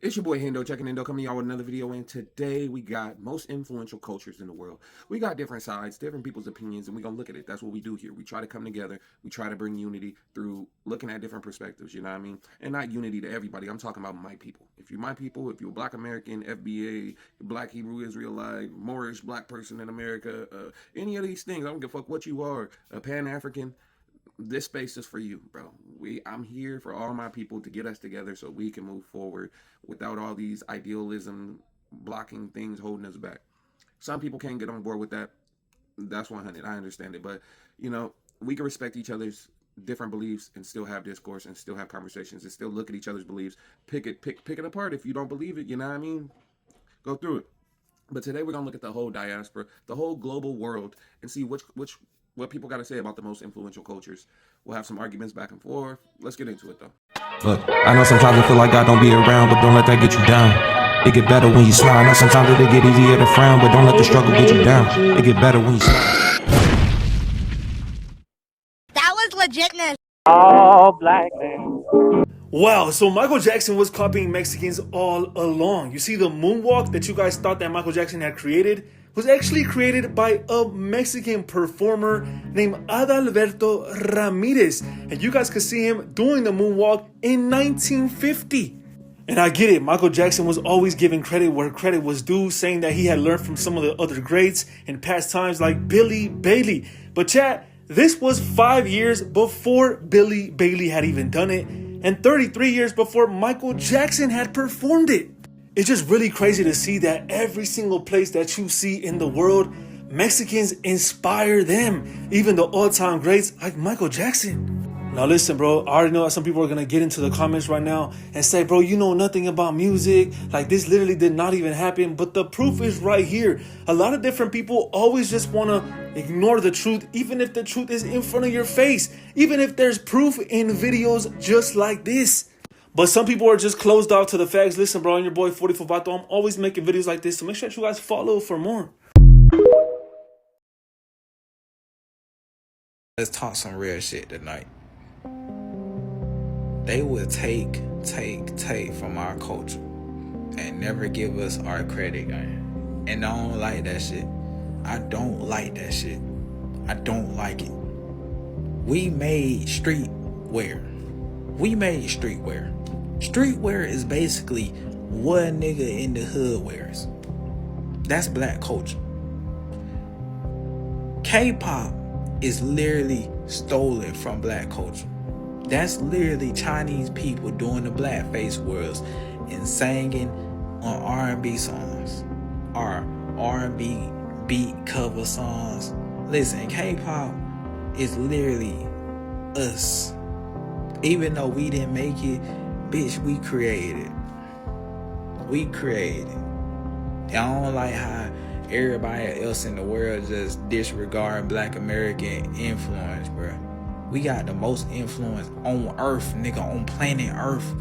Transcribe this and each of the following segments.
It's your boy Hendo checking Hendo coming y'all with another video, and today we got most influential cultures in the world. We got different sides, different people's opinions, and we're gonna look at it. That's what we do here. We try to come together, we try to bring unity through looking at different perspectives, you know what I mean? And not unity to everybody. I'm talking about my people. If you're my people, if you're a black American, FBA, black Hebrew Israelite, Moorish black person in America, any of these things, I don't give a fuck what you are, a Pan-African, this space is for you, bro. I'm here for all my people to get us together so we can move forward without all these idealism blocking things holding us back. Some people can't get on board with that. That's 100. I understand it, but we can respect each other's different beliefs and still have discourse and still have conversations and still look at each other's beliefs. Pick it apart if you don't believe it. You know what I mean? Go through it. But today we're gonna look at the whole diaspora, the whole global world, and see which what people got to say about the most influential cultures. We'll have some arguments back and forth. Let's get into it though. Look, I know sometimes I feel like God don't be around, but don't let that get you down. It get better when you smile. I know sometimes it get easier to frown, but don't let the struggle get you down. It get better when you smile. That was legitness. All black men. Wow, so Michael Jackson was copying Mexicans all along. You see, the moonwalk that you guys thought that Michael Jackson had created was actually created by a Mexican performer named Adalberto Ramirez. And you guys could see him doing the moonwalk in 1950. And I get it, Michael Jackson was always giving credit where credit was due, saying that he had learned from some of the other greats in past times like Billy Bailey. But chat, this was 5 years before Billy Bailey had even done it, and 33 years before Michael Jackson had performed it. It's just really crazy to see that every single place that you see in the world, Mexicans inspire them, even the all-time greats like Michael Jackson. Now listen, bro, I already know that some people are going to get into the comments right now and say, bro, you know nothing about music. Like, this literally did not even happen. But the proof is right here. A lot of different people always just want to ignore the truth, even if the truth is in front of your face, even if there's proof in videos just like this. But some people are just closed off to the facts. Listen, bro, I'm your boy 44 Vato. I'm always making videos like this, so make sure that you guys follow for more. Let's talk some real shit tonight. They would take from our culture and never give us our credit, man. And I don't like that shit. I don't like that shit. I don't like it. We made streetwear. Streetwear is basically what a nigga in the hood wears. That's black culture. K-pop is literally stolen from black culture. That's literally Chinese people doing the blackface worlds and singing on R&B songs or R&B beat cover songs. Listen, K-pop is literally us. Even though we didn't make it, bitch, we created it. I don't like how everybody else in the world just disregard black American influence, bro. We got the most influence on Earth, nigga, on planet Earth.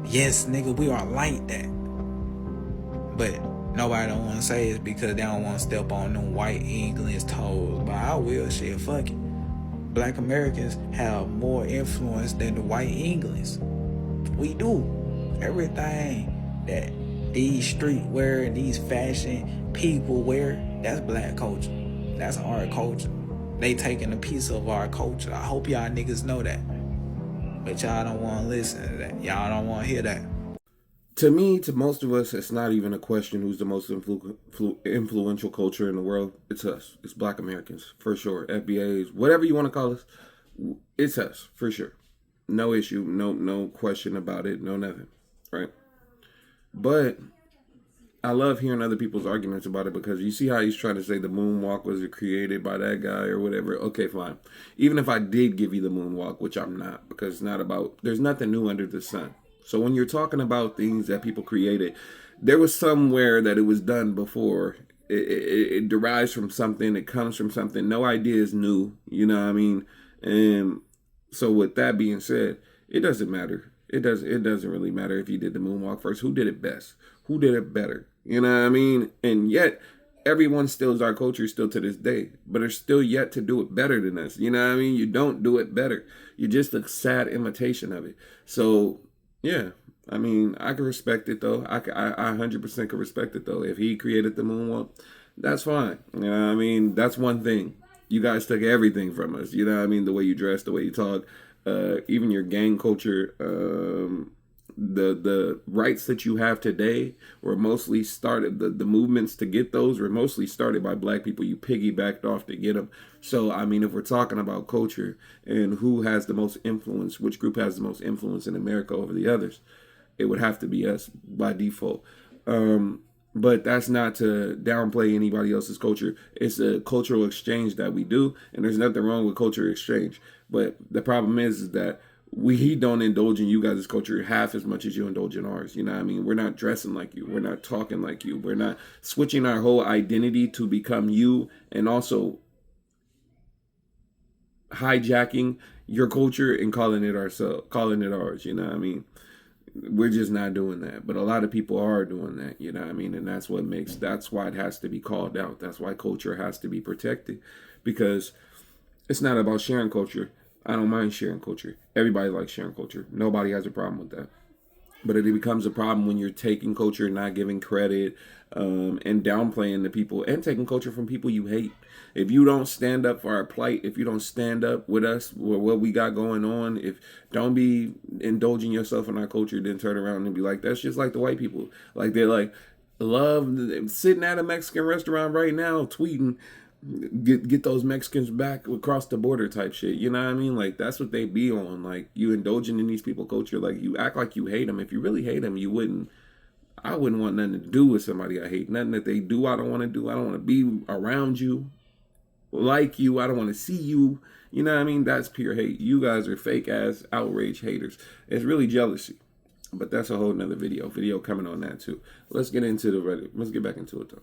Yes, nigga, we are like that. But nobody don't want to say it because they don't want to step on them white English toes. But I will, shit, fuck it. Black Americans have more influence than the white English. We do. Everything that these streetwear, these fashion people wear, that's black culture. That's our culture. They taking a piece of our culture. I hope y'all niggas know that. But y'all don't want to listen to that. Y'all don't want to hear that. To me, to most of us, it's not even a question who's the most influential culture in the world. It's us. It's black Americans, for sure. FBAs, whatever you want to call us, it's us, for sure. No issue, no question about it, no nothing, right? But I love hearing other people's arguments about it because you see how he's trying to say the moonwalk was created by that guy or whatever. Okay, fine. Even if I did give you the moonwalk, which I'm not, because it's not about, there's nothing new under the sun. So when you're talking about things that people created, there was somewhere that it was done before. It derives from something. It comes from something. No idea is new. You know what I mean? And so with that being said, it doesn't matter. It doesn't really matter if you did the moonwalk first. Who did it best? Who did it better? You know what I mean? And yet, everyone steals our culture still to this day, but are still yet to do it better than us. You know what I mean? You don't do it better. You're just a sad imitation of it. So, yeah, I mean, I can respect it though. I 100% can respect it though. If he created the moonwalk, that's fine. You know what I mean? That's one thing. You guys took everything from us. You know what I mean? The way you dress, the way you talk, even your gang culture. The rights that you have today were mostly started. The movements to get those were mostly started by black people. You piggybacked off to get them. So I mean, if we're talking about culture and who has the most influence, which group has the most influence in America over the others, it would have to be us by default. But that's not to downplay anybody else's culture. It's a cultural exchange that we do, and there's nothing wrong with culture exchange. But the problem is that we don't indulge in you guys' culture half as much as you indulge in ours. You know what I mean? We're not dressing like you. We're not talking like you. We're not switching our whole identity to become you, and also hijacking your culture and calling it ours. You know what I mean? We're just not doing that, but a lot of people are doing that, you know what I mean? And that's why it has to be called out. That's why culture has to be protected, because it's not about sharing culture. I don't mind sharing culture. Everybody likes sharing culture. Nobody has a problem with that. But it becomes a problem when you're taking culture, not giving credit, and downplaying the people, and taking culture from people you hate. If you don't stand up for our plight, if you don't stand up with us, with what we got going on, if don't be indulging yourself in our culture, then turn around and be like, that's just like the white people. Like they're like, love sitting at a Mexican restaurant right now, tweeting, get those Mexicans back across the border type shit. You know what I mean? Like that's what they be on. Like you indulging in these people culture. Like you act like you hate them. If you really hate them, you wouldn't. I wouldn't want nothing to do with somebody I hate. Nothing that they do I don't want to do. I don't want to be around you, like you. I don't want to see you. You know what I mean? That's pure hate. You guys are fake ass outrage haters. It's really jealousy. But that's a whole nother video coming on that too. Let's get back into it though.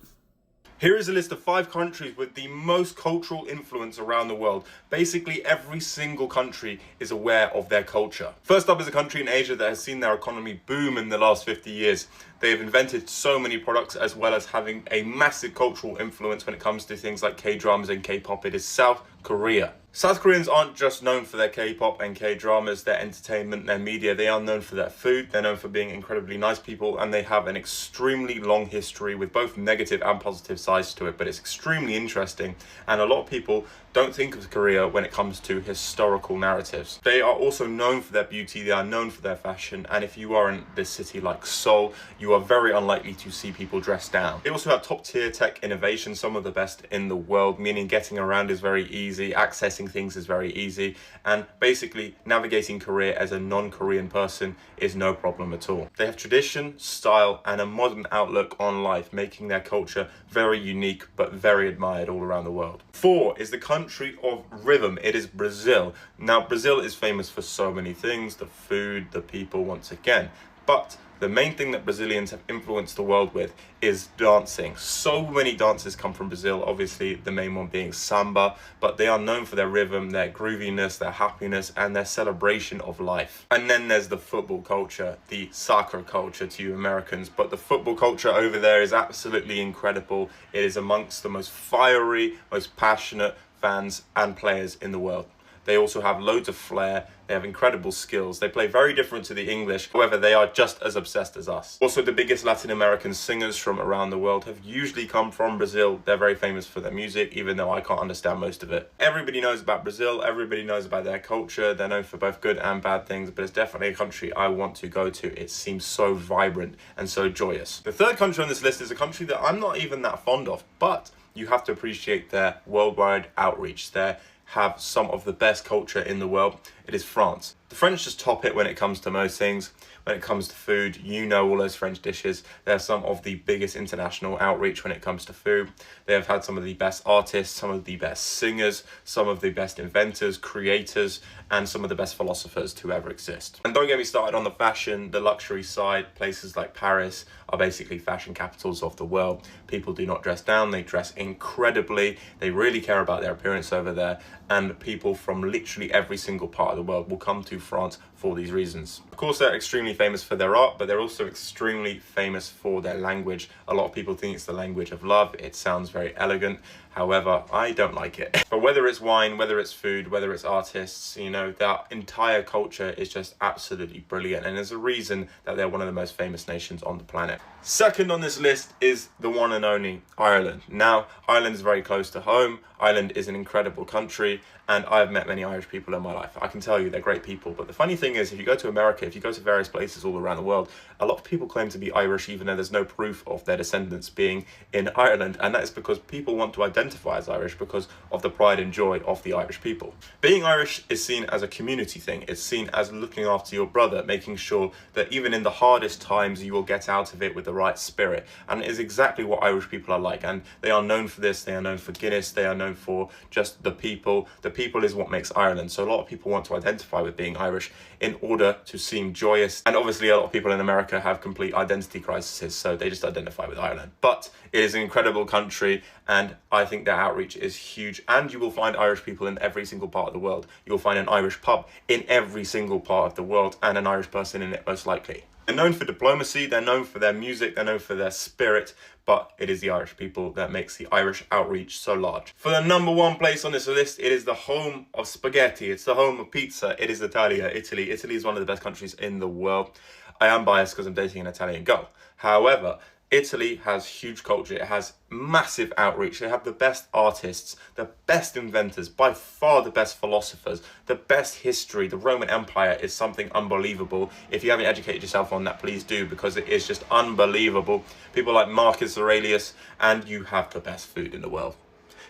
Here is a list of 5 countries with the most cultural influence around the world. Basically, every single country is aware of their culture. First up is a country in Asia that has seen their economy boom in the last 50 years. They have invented so many products, as well as having a massive cultural influence when it comes to things like K-dramas and K-pop. It is South Korea. South Koreans aren't just known for their K-pop and K-dramas, their entertainment, their media. They are known for their food. They're known for being incredibly nice people, and they have an extremely long history with both negative and positive sides to it. But it's extremely interesting, and a lot of people don't think of Korea when it comes to historical narratives. They are also known for their beauty. They are known for their fashion, and if you are in this city like Seoul, you are very unlikely to see people dressed down. They also have top-tier tech innovation, some of the best in the world, meaning getting around is very easy, accessing things is very easy, and basically navigating Korea as a non-Korean person is no problem at all. They have tradition, style, and a modern outlook on life, making their culture very unique but very admired all around the world. 4 is the country of rhythm. It is Brazil. Now, Brazil is famous for so many things, the food, the people, once again, but the main thing that Brazilians have influenced the world with is dancing. So many dances come from Brazil, obviously the main one being samba, but they are known for their rhythm, their grooviness, their happiness, and their celebration of life. And then there's the football culture, the soccer culture to you Americans, but the football culture over there is absolutely incredible. It is amongst the most fiery, most passionate fans and players in the world. They also have loads of flair, they have incredible skills, they play very different to the English, however they are just as obsessed as us. Also, the biggest Latin American singers from around the world have usually come from Brazil. They're very famous for their music, even though I can't understand most of it. Everybody knows about Brazil, everybody knows about their culture, they're known for both good and bad things, but it's definitely a country I want to go to. It seems so vibrant and so joyous. The third country on this list is a country that I'm not even that fond of, but you have to appreciate their worldwide outreach. They have some of the best culture in the world. It is France. The French just top it when it comes to most things. When it comes to food, you know all those French dishes. They have some of the biggest international outreach when it comes to food. They have had some of the best artists, some of the best singers, some of the best inventors, creators, and some of the best philosophers to ever exist. And don't get me started on the fashion, the luxury side. Places like Paris are basically fashion capitals of the world. People do not dress down, they dress incredibly. They really care about their appearance over there. And people from literally every single part of the world will come to to France for these reasons. Of course, they're extremely famous for their art, but they're also extremely famous for their language. A lot of people think it's the language of love. It sounds very elegant. However, I don't like it. But whether it's wine, whether it's food, whether it's artists, you know, their entire culture is just absolutely brilliant. And there's a reason that they're one of the most famous nations on the planet. Second on this list is the one and only Ireland. Now, Ireland is very close to home. Ireland is an incredible country, and I've met many Irish people in my life. I can tell you they're great people. But the funny thing is, if you go to America, if you go to various places all around the world, a lot of people claim to be Irish, even though there's no proof of their descendants being in Ireland. And that is because people want to identify as Irish because of the pride and joy of the Irish people. Being Irish is seen as a community thing. It's seen as looking after your brother, making sure that even in the hardest times, you will get out of it with the right spirit. And it is exactly what Irish people are like. And they are known for this. They are known for Guinness. They are known for just the people. The people is what makes Ireland. So a lot of people want to identify with being Irish in order to seem joyous. And obviously a lot of people in America have complete identity crises, so they just identify with Ireland. But it is an incredible country, and I think their outreach is huge. And you will find Irish people in every single part of the world. You'll find an Irish pub in every single part of the world, and an Irish person in it most likely. They're known for diplomacy, they're known for their music, they're known for their spirit, but it is the Irish people that makes the Irish outreach so large. For the number one place on this list, it is the home of spaghetti, it's the home of pizza, it is Italia, Italy. Italy is one of the best countries in the world. I am biased because I'm dating an Italian girl. However, Italy has huge culture, it has massive outreach, they have the best artists, the best inventors, by far the best philosophers, the best history. The Roman Empire is something unbelievable. If you haven't educated yourself on that, please do, because it is just unbelievable. People like Marcus Aurelius, and you have the best food in the world.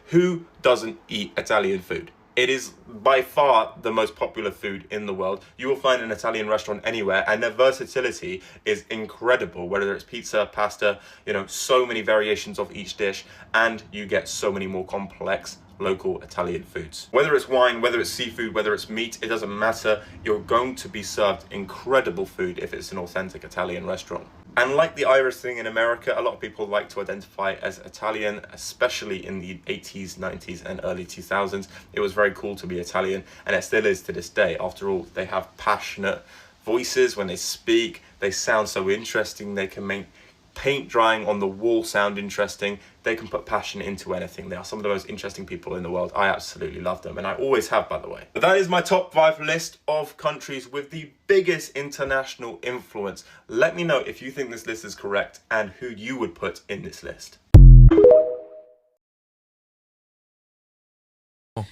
Who doesn't eat Italian food? It is by far the most popular food in the world. You will find an Italian restaurant anywhere, and their versatility is incredible. Whether it's pizza, pasta, you know, so many variations of each dish, and you get so many more complex local Italian foods. Whether it's wine, whether it's seafood, whether it's meat, it doesn't matter. You're going to be served incredible food if it's an authentic Italian restaurant. And like the Irish thing in America, a lot of people like to identify as Italian, especially in the 80s, 90s, and early 2000s. It was very cool to be Italian, and it still is to this day. After all, they have passionate voices when they speak. They sound so interesting. They can make paint drying on the wall sound interesting. They can put passion into anything. They are some of the most interesting people in the world. I absolutely love them, and I always have, by the way. But that is my top 5 list of countries with the biggest international influence. Let me know if you think this list is correct and who you would put in this list.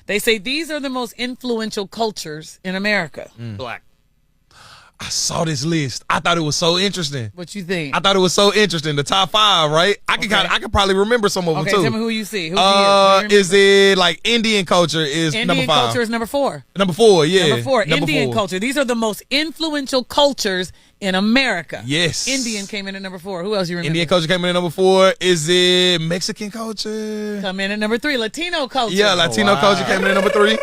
They say these are the most influential cultures in America. Black. I saw this list. I thought it was so interesting. What you think? I thought it was so interesting. The top 5, right? I could probably remember some of them too. Tell me who you see. Who is it like Indian culture is Indian number 5? Indian culture is number 4. Number 4, yeah. Number 4, Indian culture. These are the most influential cultures in America. Yes. Indian came in at number 4. Who else you remember? Indian culture came in at number 4. Is it Mexican culture? Come in at number 3. Latino culture. Yeah, Latino culture came in at number 3.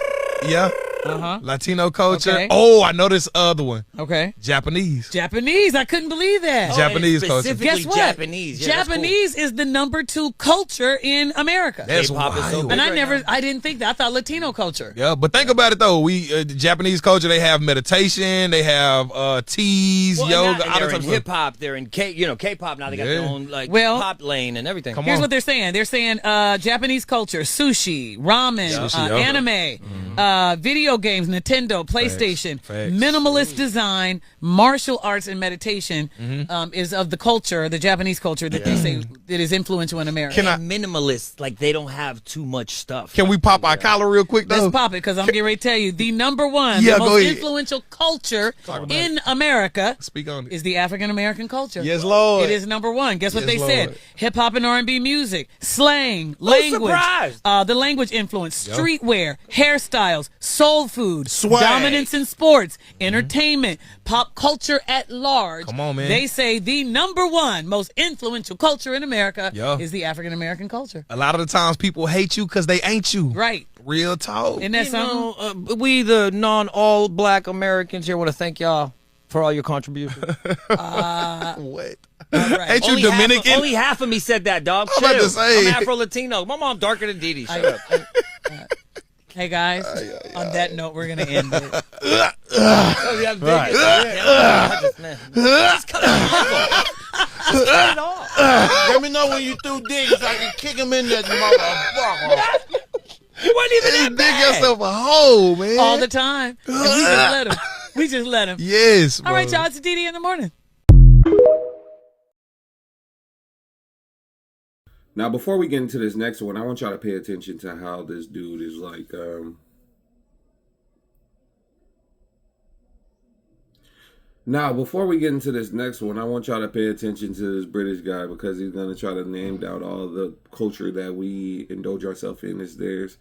Yeah. Latino culture. Okay. Oh, I know this other one. Okay. Japanese. Japanese. I couldn't believe that. Japanese culture. Guess what? Japanese. Yeah, Japanese is the number 2 culture in America. That's wild. And I didn't think that. I thought Latino culture. Yeah, but think about it though. We Japanese culture, they have meditation, they have teas, yoga. They're in hip hop. They're in K-pop now. They got their own pop lane and everything. Here's what they're saying. They're saying Japanese culture: sushi, ramen, anime, video games, Nintendo, PlayStation, minimalist design, martial arts, and meditation is of the culture, the Japanese culture that they say that is influential in America. Minimalist, like they don't have too much stuff. Can we pop our collar real quick though? Let's pop it because I'm getting ready to tell you the number 1, the most influential culture in America is the African American culture. Yes, Lord. It is number 1. Guess what they said? Hip hop and R&B music, slang, language, the language influence, streetwear, hairstyles, soul food, dominance in sports, entertainment, pop culture at large. Come on, man. They say the number 1 most influential culture in America is the African American culture. A lot of the times people hate you because they ain't you. Right. Real talk. Isn't that something? We, the non-all black Americans here, want to thank y'all for all your contributions. What? Right. Ain't you Dominican? Only half of me said that, dog. I'm about to say. I'm Afro-Latino. My mom darker than Didi. Shut up. Hey guys, on that note, we're gonna end it. Just cut it off. Let me know when you through digging so I can kick him in that motherfucker. You wasn't even that Dig bad. yourself a hole, man. All the time. And we just let him. We just let him. Yes. All right, bro. y'all. It's DD in the morning. Now, before we get into this next one, I want y'all to pay attention to how this dude is like. Now, before we get into this next one, I want y'all to pay attention to this British guy because he's going to try to name out all the culture that we indulge ourselves in is theirs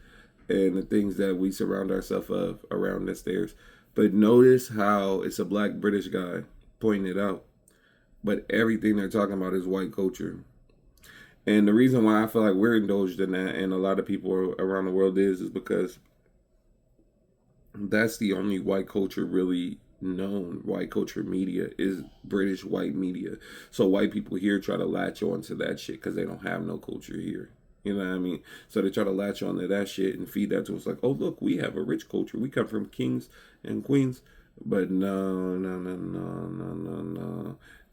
and the things that we surround ourselves of around that's theirs. But notice how it's a black British guy pointing it out. But everything they're talking about is white culture. And the reason why I feel like we're indulged in that and a lot of people around the world is because that's the only white culture really known. White culture media is British white media. So white people here try to latch on to that shit because they don't have no culture here. You know what I mean? So they try to latch on to that shit and feed that to us like, oh, look, we have a rich culture. We come from kings and queens. But no.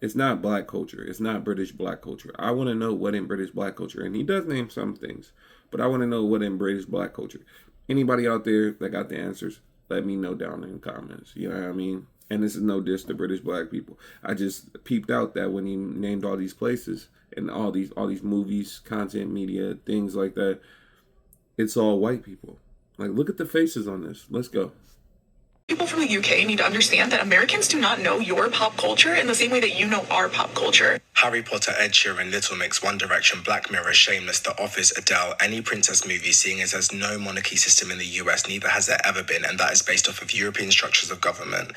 It's not black culture. It's not British black culture. I want to know what in British black culture. And he does name some things. But I want to know what in British black culture. Anybody out there that got the answers, let me know down in the comments. You know what I mean? And this is no diss to British black people. I just peeped out that when he named all these places and all these movies, content, media, things like that, it's all white people. Like, look at the faces on this. Let's go. People from the UK need to understand that Americans do not know your pop culture in the same way that you know our pop culture. Harry Potter, Ed Sheeran, Little Mix, One Direction, Black Mirror, Shameless, The Office, Adele, any princess movie, seeing as there's no monarchy system in the US, neither has there ever been, and that is based off of European structures of government.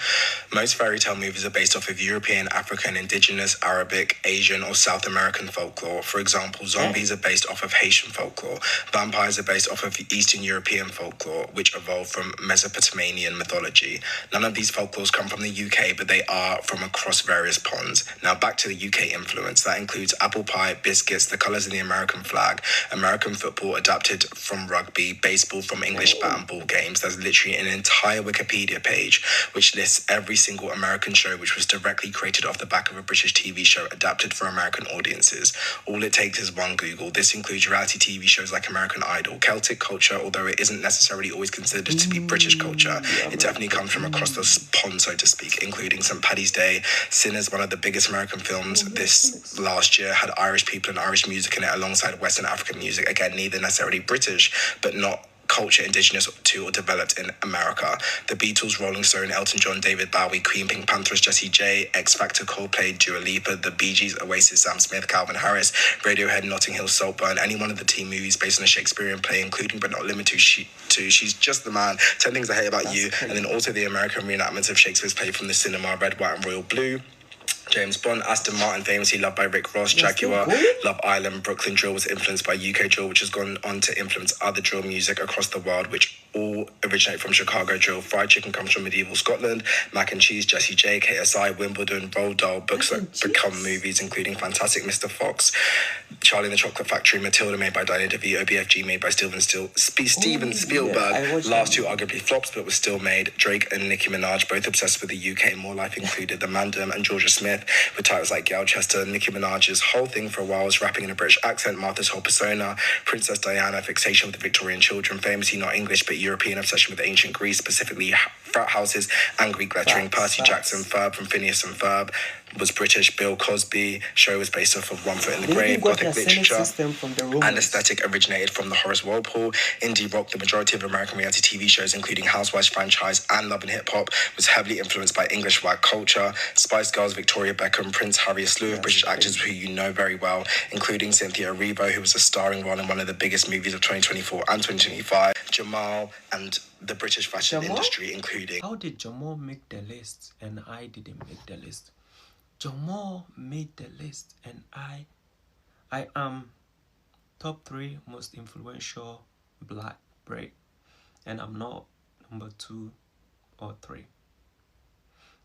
Most fairy tale movies are based off of European, African, Indigenous, Arabic, Asian, or South American folklore. For example, zombies are based off of Haitian folklore. Vampires are based off of Eastern European folklore, which evolved from Mesopotamian mythology. None of these folklores come from the UK, but they are from across various ponds. Now back to the UK influence. That includes apple pie, biscuits, the colours in the American flag, American football adapted from rugby, baseball from English bat and ball games. There's literally an entire Wikipedia page which lists every single American show which was directly created off the back of a British TV show adapted for American audiences. All it takes is one Google. This includes reality TV shows like American Idol. Celtic culture, although it isn't necessarily always considered to be British culture, it definitely comes from across the pond, so to speak, including St. Paddy's Day. Sinners, one of the biggest American films this last year, had Irish people and Irish music in it alongside Western African music. Again, neither necessarily British, but not culture indigenous to or developed in America. The Beatles, Rolling Stone, Elton John, David Bowie, Queen, Pink Panthers, Jessie J, X Factor, Coldplay, Dua Lipa, The Bee Gees, Oasis, Sam Smith, Calvin Harris, Radiohead, Notting Hill, Saltburn, any one of the teen movies based on a Shakespearean play, including but not limited to She's Just the Man, 10 Things I Hate About You, and then also the American reenactments of Shakespeare's play from the cinema, Red, White and Royal Blue. James Bond, Aston Martin, famously loved by Rick Ross, Jaguar, Love Island, Brooklyn Drill was influenced by UK drill, which has gone on to influence other drill music across the world, which all originate from Chicago drill. Fried chicken comes from medieval Scotland, mac and cheese, Jessie J, KSI, Wimbledon, Roald Dahl, books that become movies, including Fantastic Mr. Fox, Charlie and the Chocolate Factory, Matilda made by Danny DeVito, BFG made by Steven Spielberg, last two arguably flops but was still made. Drake and Nicki Minaj, both obsessed with the UK, More Life included, The Mandem and Georgia Smith, with titles like Galchester. Nicki Minaj's whole thing for a while was rapping in a British accent, Martha's whole persona, Princess Diana, fixation with the Victorian children, famously not English but European obsession with ancient Greece, specifically frat houses and Greek lettering. Percy Jackson, Ferb from Phineas and Ferb was British. Bill Cosby show was based off of One Foot in the Grave. Gothic literature and aesthetic originated from the Horace Walpole. Indie rock, the majority of American reality TV shows, including Housewives franchise and Love and Hip Hop, was heavily influenced by English white culture. Spice Girls, Victoria Beckham, Prince Harry, a slew of British actors who you know very well, including Cynthia Erivo, who was a starring role in one of the biggest movies of 2024 and 2025. Jamal and the British fashion industry, including... How did Jamal make the list and I didn't make the list? Jamal made the list and I am top 3 most influential black break, and I'm not number 2 or 3.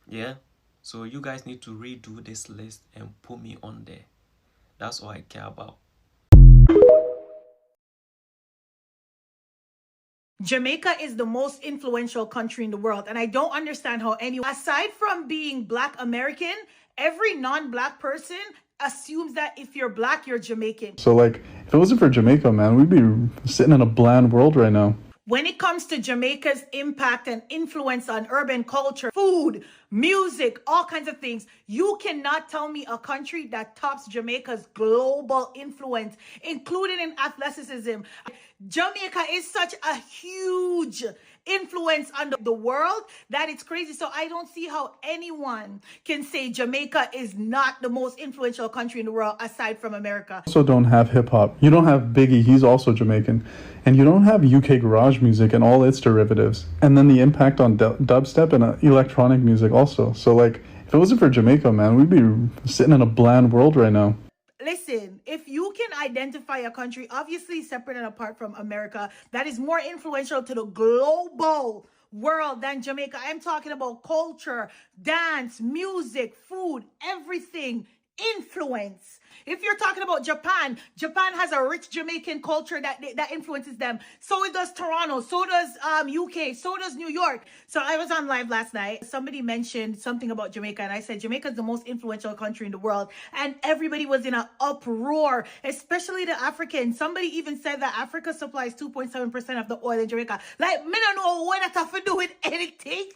Yeah, so you guys need to redo this list and put me on there. That's all I care about. Jamaica is the most influential country in the world, and I don't understand how anyone, aside from being Black American, every non-Black person assumes that if you're Black, you're Jamaican. So, like, if it wasn't for Jamaica, man, we'd be sitting in a bland world right now. When it comes to Jamaica's impact and influence on urban culture, food, music, all kinds of things, you cannot tell me a country that tops Jamaica's global influence, including in athleticism. Jamaica is such a huge influence on the world that it's crazy. So I don't see how anyone can say Jamaica is not the most influential country in the world aside from America. Also don't have hip-hop. You don't have Biggie, he's also Jamaican. And you don't have UK garage music and all its derivatives. And then the impact on dubstep and electronic music also. So, like, if it wasn't for Jamaica, man, we'd be sitting in a bland world right now. Listen, if you can identify a country, obviously separate and apart from America, that is more influential to the global world than Jamaica. I'm talking about culture, dance, music, food, everything. Influence. If you're talking about Japan, Japan has a rich Jamaican culture that influences them. So it does Toronto, so does UK, so does New York. So I was on live last night. Somebody mentioned something about Jamaica, and I said Jamaica is the most influential country in the world, and everybody was in an uproar, especially the Africans. Somebody even said that Africa supplies 2.7% of the oil in Jamaica. Like, me don't know what that have to do with anything.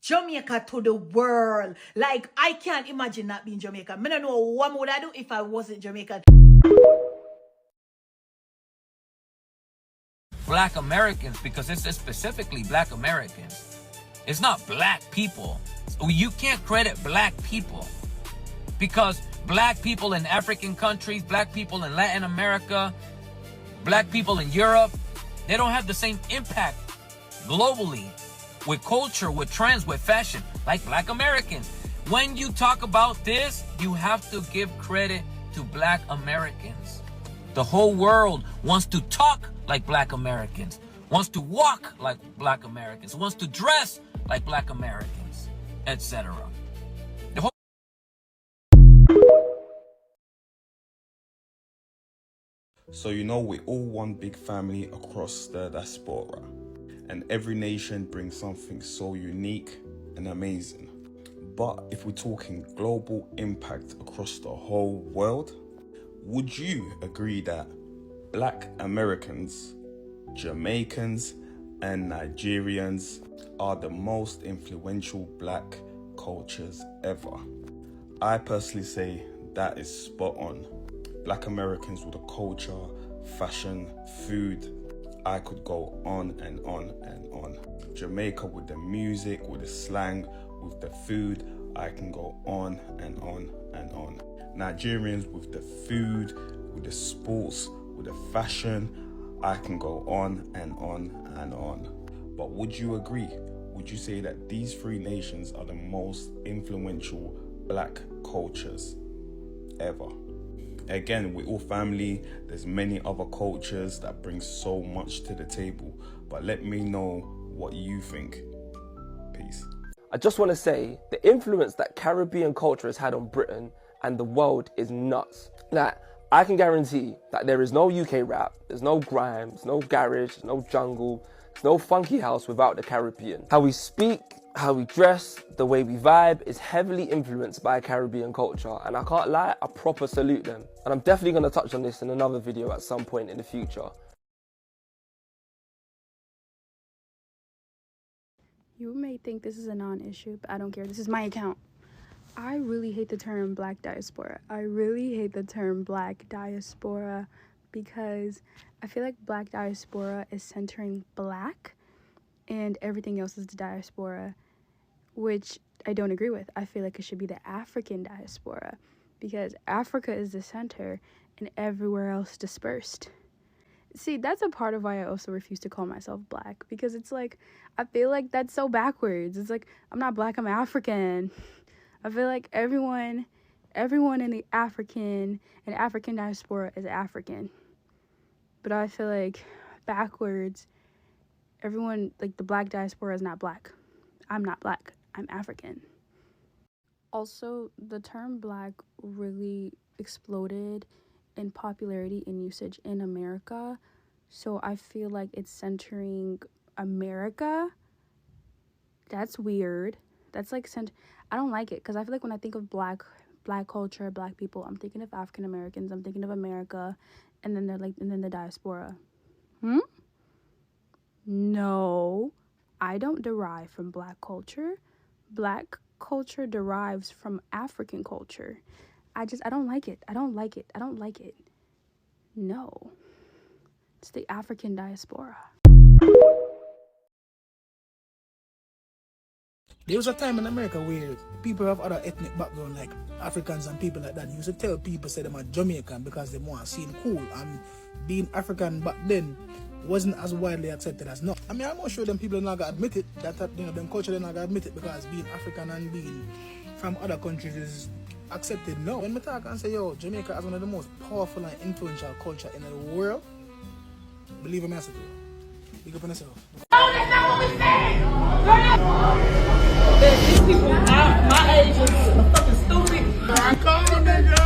Jamaica to the world. Like, I can't imagine not being Jamaican. I don't know what would I do if I wasn't Jamaican. Black Americans, because it's specifically Black Americans. It's not Black people. You can't credit Black people because Black people in African countries, Black people in Latin America, Black people in Europe, they don't have the same impact globally with culture, with trends, with fashion, like Black Americans. When you talk about this, you have to give credit to Black Americans. The whole world wants to talk like Black Americans, wants to walk like Black Americans, wants to dress like Black Americans, etc. So we all one big family across the diaspora. And every nation brings something so unique and amazing. But if we're talking global impact across the whole world, would you agree that Black Americans, Jamaicans, and Nigerians are the most influential Black cultures ever? I personally say that is spot on. Black Americans with the culture, fashion, food, I could go on and on and on. Jamaica with the music, with the slang, with the food, I can go on and on and on. Nigerians with the food, with the sports, with the fashion, I can go on and on and on. But would you agree? Would you say that these three nations are the most influential Black cultures ever? Again, we're all family. There's many other cultures that bring so much to the table. But let me know what you think. Peace. I just want to say the influence that Caribbean culture has had on Britain and the world is nuts. Like, I can guarantee that there is no UK rap, there's no grime, there's no garage, there's no jungle, there's no funky house without the Caribbean. How we speak, how we dress, the way we vibe is heavily influenced by Caribbean culture, and I can't lie, I proper salute them. And I'm definitely going to touch on this in another video at some point in the future. You may think this is a non-issue, but I don't care. This is my account. I really hate the term Black diaspora. I really hate the term Black diaspora because I feel like Black diaspora is centering Black and everything else is the diaspora, which I don't agree with. I feel like it should be the African diaspora because Africa is the center and everywhere else dispersed. See, that's a part of why I also refuse to call myself Black, because it's like, I feel like that's so backwards. It's like, I'm not Black, I'm African. I feel like everyone in the African diaspora is African. But I feel like backwards, everyone, like the Black diaspora is not Black. I'm not Black, I'm African. Also, the term Black really exploded in popularity and usage in America, so I feel like it's centering America, that's weird. That's like I don't like it because I feel like when I think of black culture, black people, I'm thinking of African Americans, I'm thinking of America, and then the diaspora. No, I don't derive from black culture. Black culture derives from African culture. I don't like it. I don't like it. I don't like it. No. It's the African diaspora. There was a time in America where people of other ethnic background, like Africans and people like that, used to tell people, say them are Jamaican because they want to seem cool. And being African back then wasn't as widely accepted as now. I mean, I'm not sure them people are not gonna admit it, that them culture they're not gonna admit it, because being African and being from other countries is accepted now. When we talk and say, yo, Jamaica is one of the most powerful and influential culture in the world, believe me, I say, big up on yourself. No, that's not what we said. These people my age is fucking stupid. Come on, nigga.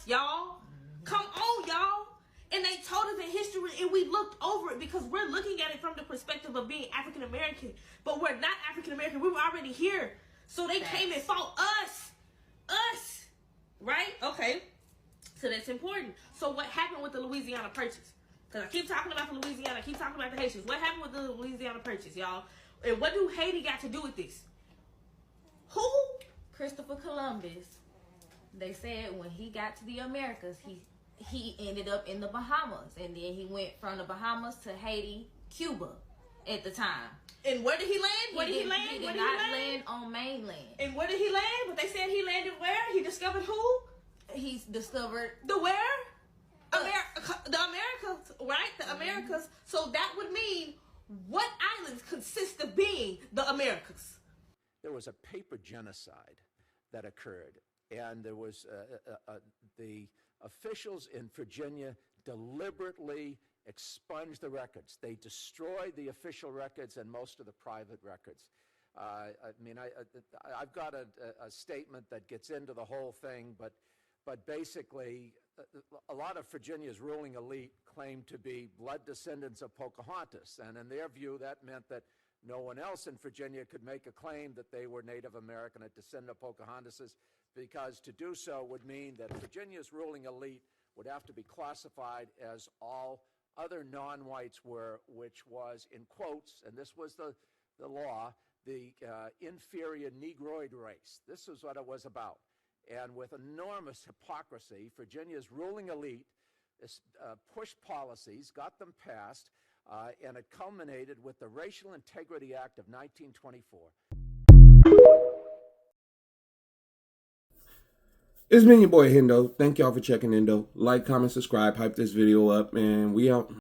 Y'all, come on, y'all. And they told us in history, and we looked over it because we're looking at it from the perspective of being African American, but we're not African American. We were already here, so they came and fought us, right? Okay, so that's important. So what happened with the Louisiana Purchase? Because I keep talking about the Louisiana, I keep talking about the Haitians. What happened with the Louisiana Purchase, y'all? And what do Haiti got to do with this? Who? Christopher Columbus. They said when he got to the Americas, he ended up in the Bahamas, and then he went from the Bahamas to Haiti, Cuba, at the time. And where did he land? Where did he land? He did not land on mainland. And where did he land? But they said he landed where? He discovered who? He discovered the where? The Americas, right? The Americas. So that would mean what islands consist of being the Americas? There was a paper genocide that occurred, and there was the officials in Virginia deliberately expunged the records. They destroyed the official records and most of the private records. I've got a statement that gets into the whole thing, but basically, a lot of Virginia's ruling elite claimed to be blood descendants of Pocahontas, and in their view, that meant that no one else in Virginia could make a claim that they were Native American, a descendant of Pocahontas, because to do so would mean that Virginia's ruling elite would have to be classified as all other non-whites were, which was, in quotes, and this was the law, the inferior Negroid race. This is what it was about. And with enormous hypocrisy, Virginia's ruling elite pushed policies, got them passed, and it culminated with the Racial Integrity Act of 1924. It's been your boy Hendo. Thank y'all for checking in, though. Like, comment, subscribe, hype this video up, and we out.